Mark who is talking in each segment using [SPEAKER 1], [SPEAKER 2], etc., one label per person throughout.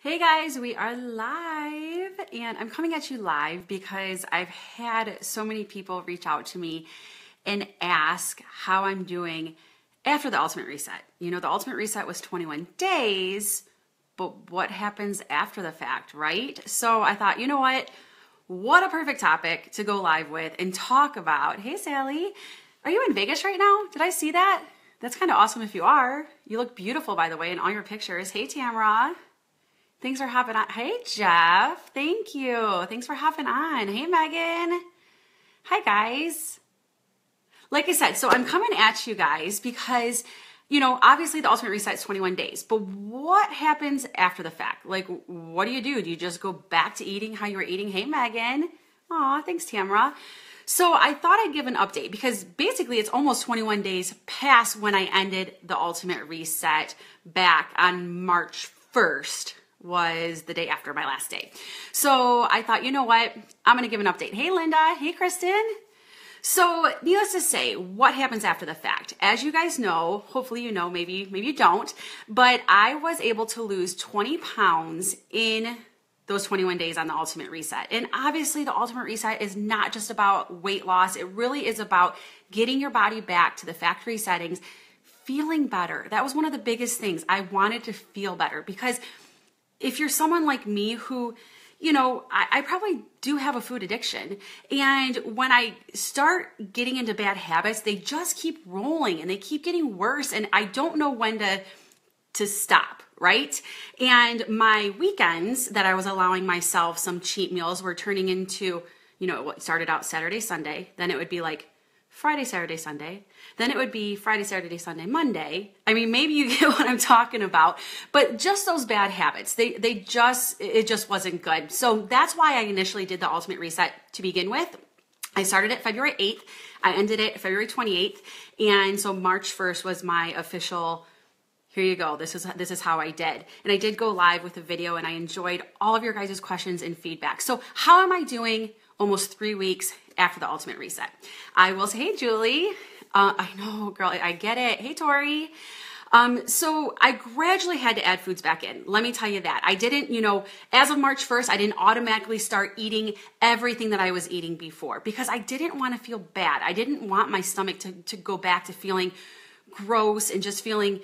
[SPEAKER 1] Hey guys, we are live and I'm coming at you live because I've had so many people reach out to me and ask how I'm doing after the Ultimate Reset. You know, the Ultimate Reset was 21 days, but what happens after the fact, right? So I thought, you know what a perfect topic to go live with and talk about. Hey Sally, are you in Vegas right now? Did I see that? That's kind of awesome if you are. You look beautiful, by the way, in all your pictures. Hey Tamara. Thanks for hopping on. Hey, Jeff. Thank you. Thanks for hopping on. Hey, Megan. Hi, guys. Like I said, so I'm coming at you guys because, you know, obviously the Ultimate Reset is 21 days, but what happens after the fact? Like, what do? Do you just go back to eating how you were eating? Hey, Megan. Aw, thanks, Tamara. So I thought I'd give an update because basically it's almost 21 days past when I ended the Ultimate Reset back on March 1st. Was the day after my last day. So I thought, you know what? I'm going to give an update. Hey, Linda. Hey, Kristen. So needless to say, what happens after the fact? As you guys know, hopefully you know, maybe you don't, but I was able to lose 20 pounds in those 21 days on the Ultimate Reset. And obviously the Ultimate Reset is not just about weight loss. It really is about getting your body back to the factory settings, feeling better. That was one of the biggest things. I wanted to feel better because if you're someone like me who, you know, I probably do have a food addiction. And when I start getting into bad habits, they just keep rolling and they keep getting worse. And I don't know when to stop, right? And my weekends that I was allowing myself some cheat meals were turning into, you know, what started out Saturday, Sunday. Then it would be like Friday, Saturday, Sunday. Then it would be Friday, Saturday, Sunday, Monday. I mean, maybe you get what I'm talking about, but just those bad habits, it just wasn't good. So that's why I initially did the Ultimate Reset to begin with. I started it February 8th. I ended it February 28th. And so March 1st was my official, here you go. This is how I did. And I did go live with a video and I enjoyed all of your guys' questions and feedback. So how am I doing almost 3 weeks after the Ultimate Reset? I will say, hey, Julie. I know, girl, I get it. Hey, Tori. So I gradually had to add foods back in. Let me tell you that. I didn't, you know, as of March 1st, I didn't automatically start eating everything that I was eating before because I didn't want to feel bad. I didn't want my stomach to go back to feeling gross and just feeling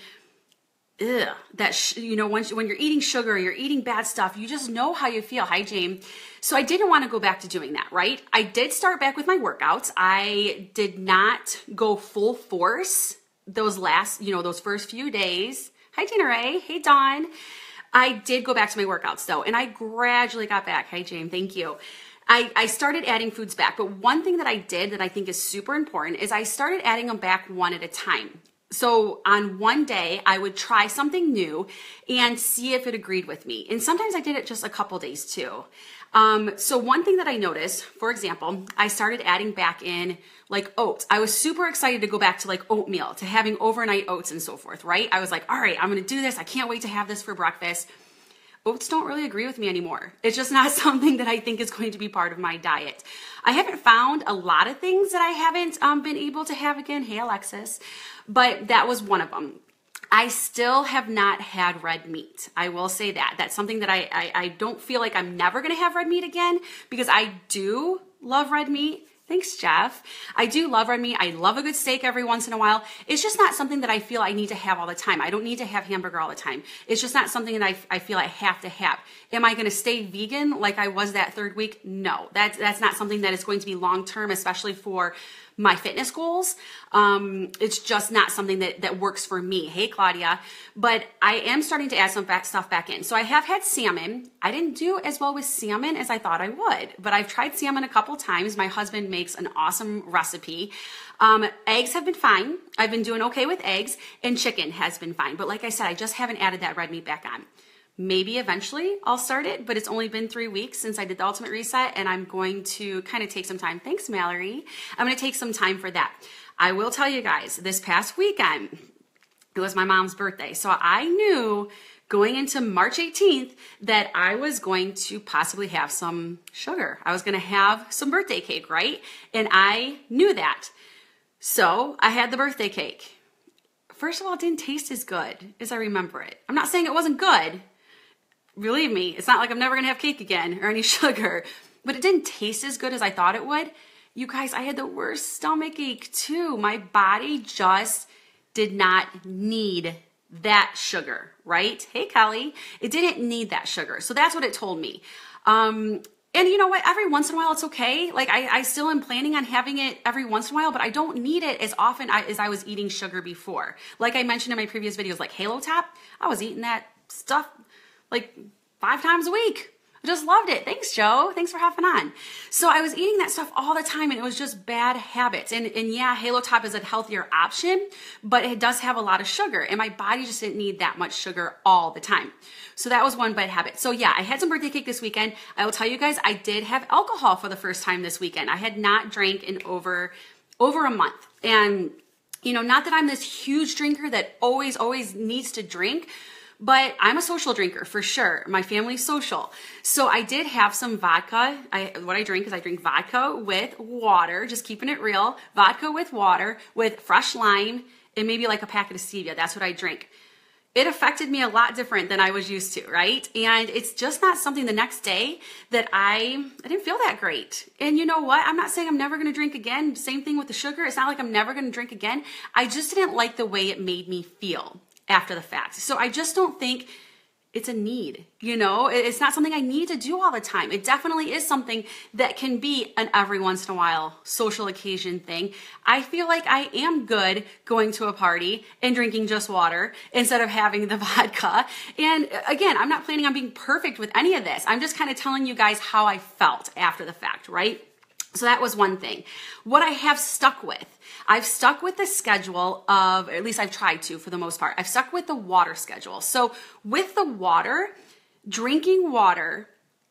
[SPEAKER 1] you know, when you're eating sugar, you're eating bad stuff, you just know how you feel. Hi, Jane. So I didn't want to go back to doing that, right? I did start back with my workouts. I did not go full force those first few days. Hi, Tina Ray. Hey, Dawn. I did go back to my workouts though, and I gradually got back. Hi, Jane. Thank you. I started adding foods back, but one thing that I did that I think is super important is I started adding them back one at a time. So on one day, I would try something new and see if it agreed with me. And sometimes I did it just a couple days too. So one thing that I noticed, for example, I started adding back in like oats. I was super excited to go back to like oatmeal, to having overnight oats and so forth, right? I was like, all right, I'm going to do this. I can't wait to have this for breakfast. Oats don't really agree with me anymore. It's just not something that I think is going to be part of my diet. I haven't found a lot of things that I haven't been able to have again. Hey, Alexis. But that was one of them. I still have not had red meat. I will say that. That's something that I don't feel like I'm never going to have red meat again because I do love red meat. Thanks, Jeff. I do love red meat. I love a good steak every once in a while. It's just not something that I feel I need to have all the time. I don't need to have hamburger all the time. It's just not something that I feel I have to have. Am I going to stay vegan like I was that third week? No, that's not something that is going to be long-term, especially for my fitness goals. It's just not something that works for me. Hey, Claudia. But I am starting to add some stuff back in. So I have had salmon. I didn't do as well with salmon as I thought I would, but I've tried salmon a couple times. My husband makes an awesome recipe. Eggs have been fine. I've been doing okay with eggs, and chicken has been fine. But like I said, I just haven't added that red meat back on. Maybe eventually I'll start it, but it's only been 3 weeks since I did the Ultimate Reset, and I'm going to kind of take some time. Thanks, Mallory. I'm going to take some time for that. I will tell you guys, this past weekend, it was my mom's birthday. So I knew going into March 18th that I was going to possibly have some sugar. I was going to have some birthday cake, right? And I knew that. So I had the birthday cake. First of all, it didn't taste as good as I remember it. I'm not saying it wasn't good. believe me, it's not like I'm never gonna have cake again or any sugar, but it didn't taste as good as I thought it would. You guys, I had the worst stomach ache too. My body just did not need that sugar, right? Hey, Kelly, it didn't need that sugar. So that's what it told me. And you know what? Every once in a while, it's okay. Like I still am planning on having it every once in a while, but I don't need it as often as I was eating sugar before. Like I mentioned in my previous videos, like Halo Top, I was eating that stuff like 5 times a week. I just loved it. Thanks, Joe. Thanks for hopping on. So I was eating that stuff all the time and it was just bad habits. And yeah, Halo Top is a healthier option, but it does have a lot of sugar and my body just didn't need that much sugar all the time. So that was one bad habit. So yeah, I had some birthday cake this weekend. I will tell you guys, I did have alcohol for the first time this weekend. I had not drank in over a month. And you know, not that I'm this huge drinker that always needs to drink, but I'm a social drinker for sure. My family's social. So I did have some vodka. What I drink is I drink vodka with water, just keeping it real. Vodka with water with fresh lime and maybe like a packet of stevia. That's what I drink. It affected me a lot different than I was used to, right? And it's just not something the next day that I didn't feel that great. And you know what? I'm not saying I'm never going to drink again. Same thing with the sugar. It's not like I'm never going to drink again. I just didn't like the way it made me feel after the fact. So I just don't think it's a need, you know? It's not something I need to do all the time. It definitely is something that can be an every once in a while social occasion thing. I feel like I am good going to a party and drinking just water instead of having the vodka. And again, I'm not planning on being perfect with any of this. I'm just kind of telling you guys how I felt after the fact, right? So that was one thing. What I have stuck with, I've stuck with the schedule of, at least I've tried to for the most part, I've stuck with the water schedule. So with the water, drinking water,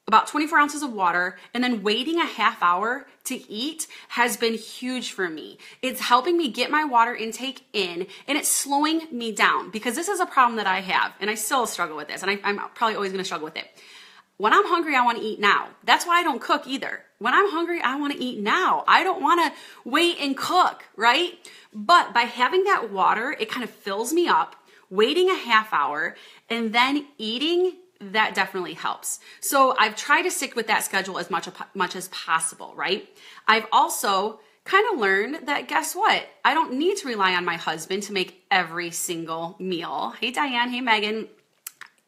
[SPEAKER 1] about 24 ounces of water, and then waiting a half hour to eat has been huge for me. It's helping me get my water intake in, and it's slowing me down because this is a problem that I have, and I still struggle with this, and I'm probably always gonna struggle with it. When I'm hungry, I want to eat now. That's why I don't cook either. When I'm hungry, I want to eat now. I don't want to wait and cook, right? But by having that water, it kind of fills me up, waiting a half hour, and then eating, that definitely helps. So I've tried to stick with that schedule as much as possible, right? I've also kind of learned that guess what? I don't need to rely on my husband to make every single meal. Hey, Diane. Hey, Megan.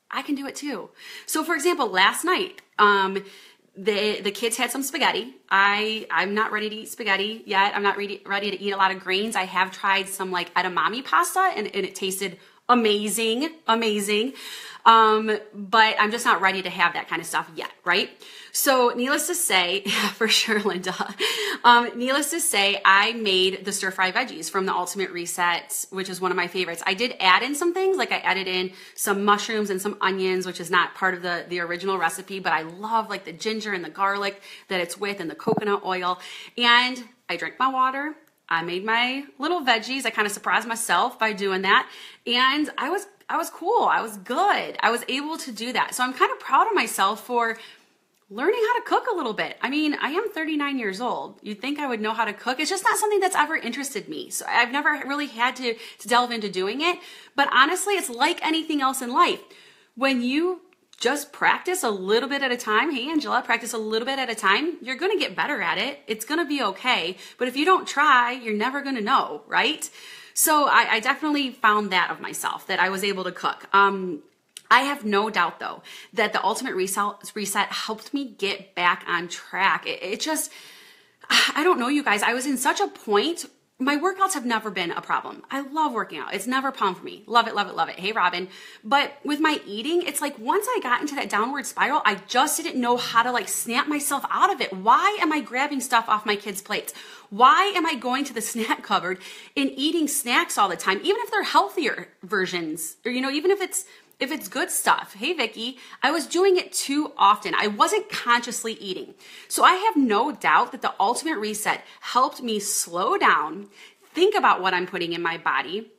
[SPEAKER 1] I can do it too. So for example, last night, the kids had some spaghetti. I'm not ready to eat spaghetti yet. I'm not ready to eat a lot of grains. I have tried some like edamame pasta and it tasted amazing. But I'm just not ready to have that kind of stuff yet, right? So needless to say, yeah, for sure, Linda. Needless to say, I made the stir-fry veggies from the Ultimate Reset, which is one of my favorites. I did add in some things, like I added in some mushrooms and some onions, which is not part of the original recipe, but I love like the ginger and the garlic that it's with and the coconut oil. And I drank my water. I made my little veggies. I kind of surprised myself by doing that. And I was cool. I was good. I was able to do that. So I'm kind of proud of myself for learning how to cook a little bit. I mean, I am 39 years old. You'd think I would know how to cook. It's just not something that's ever interested me. So I've never really had to delve into doing it. But honestly, it's like anything else in life. When you just practice a little bit at a time, hey Angela, practice a little bit at a time, you're going to get better at it. It's going to be okay. But if you don't try, you're never going to know, right? So I definitely found that of myself, that I was able to cook. I have no doubt though, that the Ultimate Reset helped me get back on track. It just, I don't know you guys, I was in such a point. My workouts have never been a problem. I love working out. It's never a problem for me. Love it, love it, love it. Hey, Robin. But with my eating, it's like once I got into that downward spiral, I just didn't know how to like snap myself out of it. Why am I grabbing stuff off my kids' plates? Why am I going to the snack cupboard and eating snacks all the time? Even if they're healthier versions, or, you know, even if it's good stuff. Hey, Vicky, I was doing it too often. I wasn't consciously eating. So I have no doubt that the Ultimate Reset helped me slow down, think about what I'm putting in my body,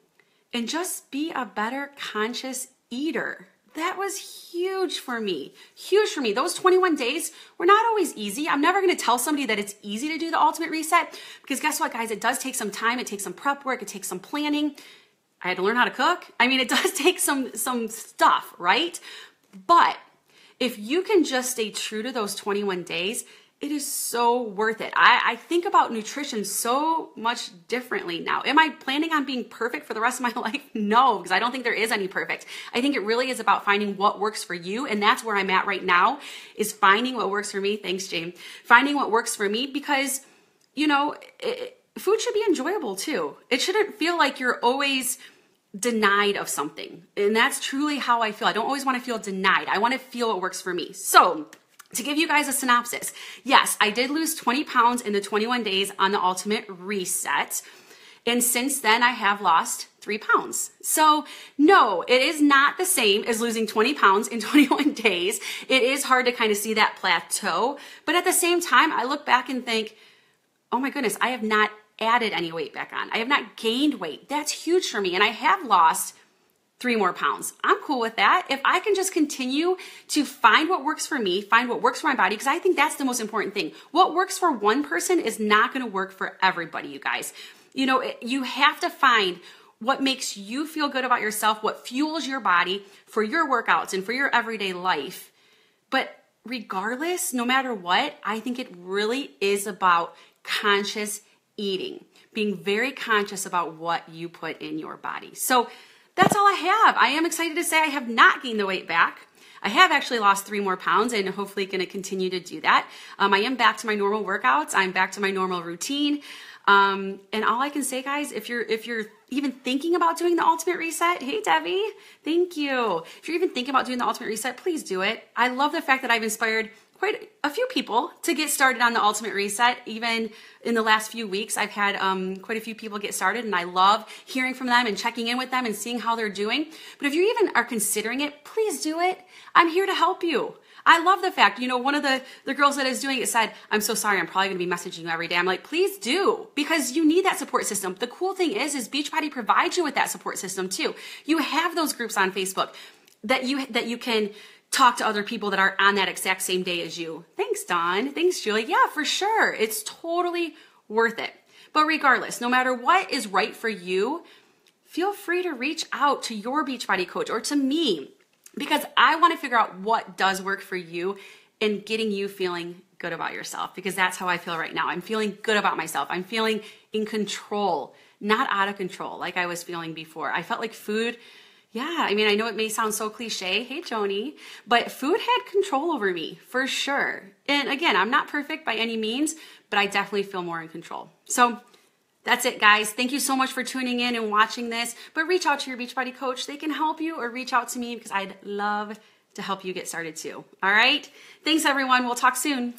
[SPEAKER 1] and just be a better conscious eater. That was huge for me. Huge for me. Those 21 days were not always easy. I'm never going to tell somebody that it's easy to do the Ultimate Reset because guess what, guys? It does take some time. It takes some prep work. It takes some planning. I had to learn how to cook. I mean, it does take some stuff, right? But If you can just stay true to those 21 days, it is so worth it. I think about nutrition so much differently now. Am I planning on being perfect for the rest of my life? No, because I don't think there is any perfect. I think it really is about finding what works for you. And that's where I'm at right now, is finding what works for me. Thanks, James. Finding what works for me, because, food should be enjoyable too. It shouldn't feel like you're always denied of something. And that's truly how I feel. I don't always want to feel denied. I want to feel what works for me. So to give you guys a synopsis, yes, I did lose 20 pounds in the 21 days on the Ultimate Reset. And since then, I have lost 3 pounds. So no, it is not the same as losing 20 pounds in 21 days. It is hard to kind of see that plateau. But at the same time, I look back and think, oh my goodness, I have not added any weight back on. I have not gained weight. That's huge for me. And I have lost 3 more pounds. I'm cool with that. If I can just continue to find what works for me, find what works for my body, because I think that's the most important thing. What works for one person is not going to work for everybody, you guys. You have to find what makes you feel good about yourself, what fuels your body for your workouts and for your everyday life. But regardless, no matter what, I think it really is about conscious eating, being very conscious about what you put in your body. So that's all I have. I am excited to say I have not gained the weight back. I have actually lost 3 more pounds and hopefully going to continue to do that. I am back to my normal workouts. I'm back to my normal routine. And all I can say, guys, if you're even thinking about doing the Ultimate Reset, hey, Debbie, thank you. If you're even thinking about doing the Ultimate Reset, please do it. I love the fact that I've inspired quite a few people to get started on the Ultimate Reset. Even in the last few weeks, I've had quite a few people get started, and I love hearing from them and checking in with them and seeing how they're doing. But if you even are considering it, please do it. I'm here to help you. I love the fact, one of the girls that is doing it said, I'm so sorry, I'm probably going to be messaging you every day. I'm like, please do, because you need that support system. The cool thing is Beachbody provides you with that support system too. You have those groups on Facebook that you can talk to other people that are on that exact same day as you. Thanks, Dawn. Thanks, Julie. Yeah, for sure. It's totally worth it. But regardless, no matter what is right for you, feel free to reach out to your Beachbody coach or to me, because I want to figure out what does work for you in getting you feeling good about yourself, because that's how I feel right now. I'm feeling good about myself. I'm feeling in control, not out of control like I was feeling before. I felt like food, I know it may sound so cliche, hey Joni, but food had control over me for sure. And again, I'm not perfect by any means, but I definitely feel more in control. So that's it, guys. Thank you so much for tuning in and watching this, but reach out to your Beachbody coach. They can help you, or reach out to me because I'd love to help you get started too. All right. Thanks everyone. We'll talk soon.